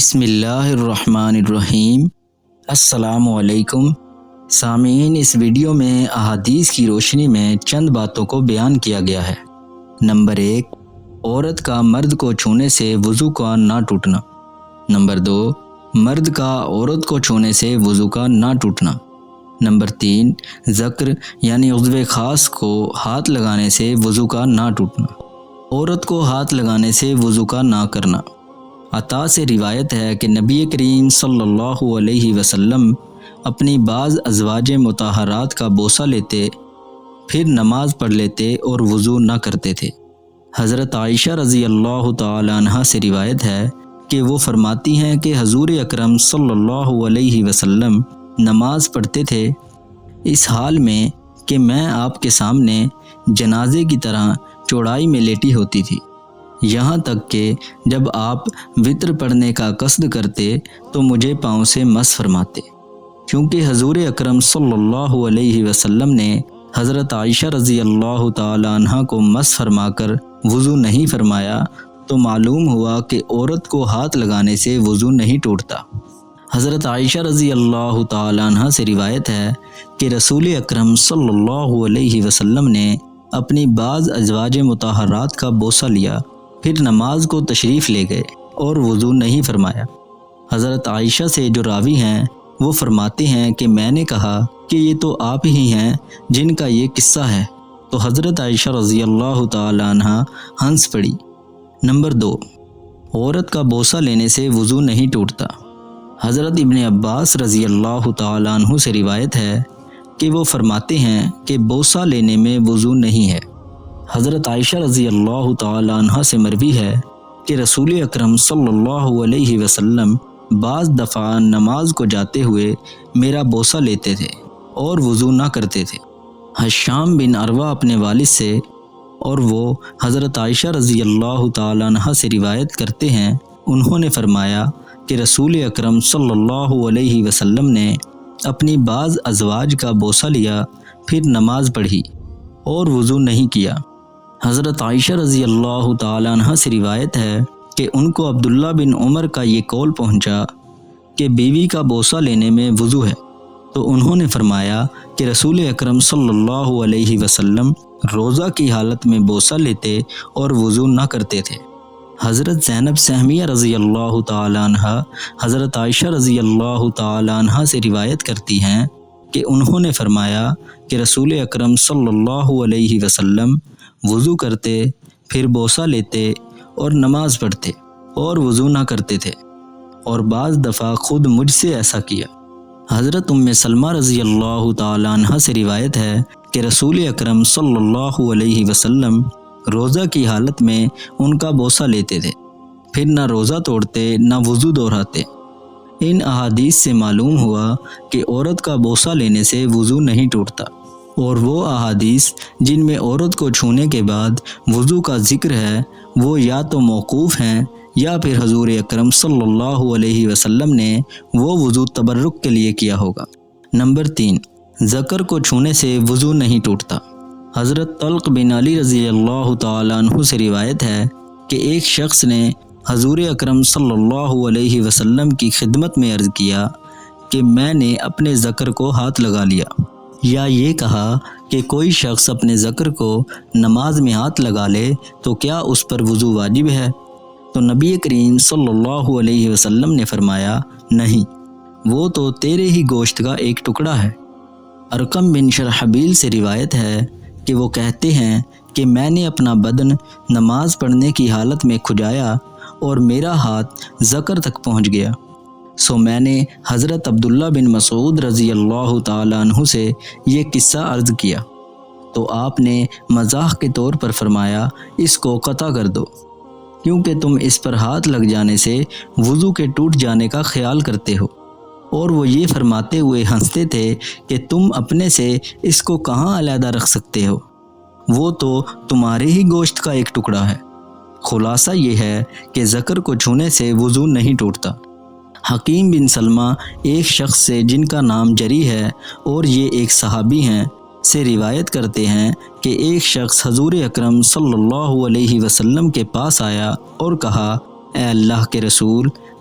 بسم اللہ الرحمن الرحیم۔ السلام علیکم سامعین، اس ویڈیو میں احادیث کی روشنی میں چند باتوں کو بیان کیا گیا ہے۔ نمبر 1، عورت کا مرد کو چھونے سے وضو کا نہ ٹوٹنا۔ نمبر 2، مرد کا عورت کو چھونے سے وضو کا نہ ٹوٹنا۔ نمبر 3، ذکر یعنی عضو خاص کو ہاتھ لگانے سے وضو کا نہ ٹوٹنا۔ عورت کو ہاتھ لگانے سے وضو کا نہ کرنا۔ عطا سے روایت ہے کہ نبی کریم صلی اللہ علیہ وسلم اپنی بعض ازواج مطہرات کا بوسہ لیتے، پھر نماز پڑھ لیتے اور وضو نہ کرتے تھے۔ حضرت عائشہ رضی اللہ تعالی عنہا سے روایت ہے کہ وہ فرماتی ہیں کہ حضور اکرم صلی اللہ علیہ وسلم نماز پڑھتے تھے اس حال میں کہ میں آپ کے سامنے جنازے کی طرح چوڑائی میں لیٹی ہوتی تھی، یہاں تک کہ جب آپ وطر پڑھنے کا قصد کرتے تو مجھے پاؤں سے مس فرماتے۔ کیونکہ حضور اکرم صلی اللہ علیہ وسلم نے حضرت عائشہ رضی اللہ تعالی عنہ کو مس فرما کر وضو نہیں فرمایا، تو معلوم ہوا کہ عورت کو ہاتھ لگانے سے وضو نہیں ٹوٹتا۔ حضرت عائشہ رضی اللہ تعالی عنہ سے روایت ہے کہ رسول اکرم صلی اللہ علیہ وسلم نے اپنی بعض ازواج مطہرات کا بوسہ لیا، پھر نماز کو تشریف لے گئے اور وضو نہیں فرمایا۔ حضرت عائشہ سے جو راوی ہیں وہ فرماتے ہیں کہ میں نے کہا کہ یہ تو آپ ہی ہیں جن کا یہ قصہ ہے، تو حضرت عائشہ رضی اللہ تعالی عنہ ہنس پڑی۔ نمبر 2، عورت کا بوسہ لینے سے وضو نہیں ٹوٹتا۔ حضرت ابن عباس رضی اللہ تعالی عنہ سے روایت ہے کہ وہ فرماتے ہیں کہ بوسہ لینے میں وضو نہیں ہے۔ حضرت عائشہ رضی اللہ تعالی عنہ سے مروی ہے کہ رسول اکرم صلی اللہ علیہ وسلم بعض دفعہ نماز کو جاتے ہوئے میرا بوسہ لیتے تھے اور وضو نہ کرتے تھے۔ حشام بن عروہ اپنے والد سے اور وہ حضرت عائشہ رضی اللہ تعالی عنہ سے روایت کرتے ہیں، انہوں نے فرمایا کہ رسول اکرم صلی اللہ علیہ وسلم نے اپنی بعض ازواج کا بوسہ لیا، پھر نماز پڑھی اور وضو نہیں کیا۔ حضرت عائشہ رضی اللہ تعالی عنہ سے روایت ہے کہ ان کو عبداللہ بن عمر کا یہ قول پہنچا کہ بیوی کا بوسہ لینے میں وضو ہے، تو انہوں نے فرمایا کہ رسول اکرم صلی اللہ علیہ وسلم روزہ کی حالت میں بوسہ لیتے اور وضو نہ کرتے تھے۔ حضرت زینب سہمیہ رضی اللہ تعالی عنہ حضرت عائشہ رضی اللہ تعالی عنہ سے روایت کرتی ہیں کہ انہوں نے فرمایا کہ رسول اکرم صلی اللہ علیہ وسلم وضو کرتے، پھر بوسہ لیتے اور نماز پڑھتے اور وضو نہ کرتے تھے، اور بعض دفعہ خود مجھ سے ایسا کیا۔ حضرت ام سلمہ رضی اللہ تعالی عنہ سے روایت ہے کہ رسول اکرم صلی اللہ علیہ وسلم روزہ کی حالت میں ان کا بوسہ لیتے تھے، پھر نہ روزہ توڑتے نہ وضو دہراتے۔ ان احادیث سے معلوم ہوا کہ عورت کا بوسہ لینے سے وضو نہیں ٹوٹتا، اور وہ احادیث جن میں عورت کو چھونے کے بعد وضو کا ذکر ہے وہ یا تو موقوف ہیں یا پھر حضور اکرم صلی اللہ علیہ وسلم نے وہ وضو تبرک کے لیے کیا ہوگا۔ نمبر 3، ذکر کو چھونے سے وضو نہیں ٹوٹتا۔ حضرت طلق بن علی رضی اللہ تعالی عنہ سے روایت ہے کہ ایک شخص نے حضور اکرم صلی اللہ علیہ وسلم کی خدمت میں عرض کیا کہ میں نے اپنے ذکر کو ہاتھ لگا لیا، یا یہ کہا کہ کوئی شخص اپنے ذکر کو نماز میں ہاتھ لگا لے تو کیا اس پر وضو واجب ہے؟ تو نبی کریم صلی اللہ علیہ وسلم نے فرمایا، نہیں، وہ تو تیرے ہی گوشت کا ایک ٹکڑا ہے۔ ارقم بن شرحبیل سے روایت ہے کہ وہ کہتے ہیں کہ میں نے اپنا بدن نماز پڑھنے کی حالت میں کھجایا اور میرا ہاتھ ذکر تک پہنچ گیا، سو میں نے حضرت عبداللہ بن مسعود رضی اللہ تعالی عنہ سے یہ قصہ عرض کیا، تو آپ نے مزاح کے طور پر فرمایا، اس کو قطع کر دو، کیونکہ تم اس پر ہاتھ لگ جانے سے وضو کے ٹوٹ جانے کا خیال کرتے ہو۔ اور وہ یہ فرماتے ہوئے ہنستے تھے کہ تم اپنے سے اس کو کہاں علیحدہ رکھ سکتے ہو، وہ تو تمہارے ہی گوشت کا ایک ٹکڑا ہے۔ خلاصہ یہ ہے کہ ذکر کو چھونے سے وضو نہیں ٹوٹتا۔ حکیم بن سلمہ ایک شخص سے جن کا نام جری ہے اور یہ ایک صحابی ہیں سے روایت کرتے ہیں کہ ایک شخص حضور اکرم صلی اللہ علیہ وسلم کے پاس آیا اور کہا، اے اللہ کے رسول،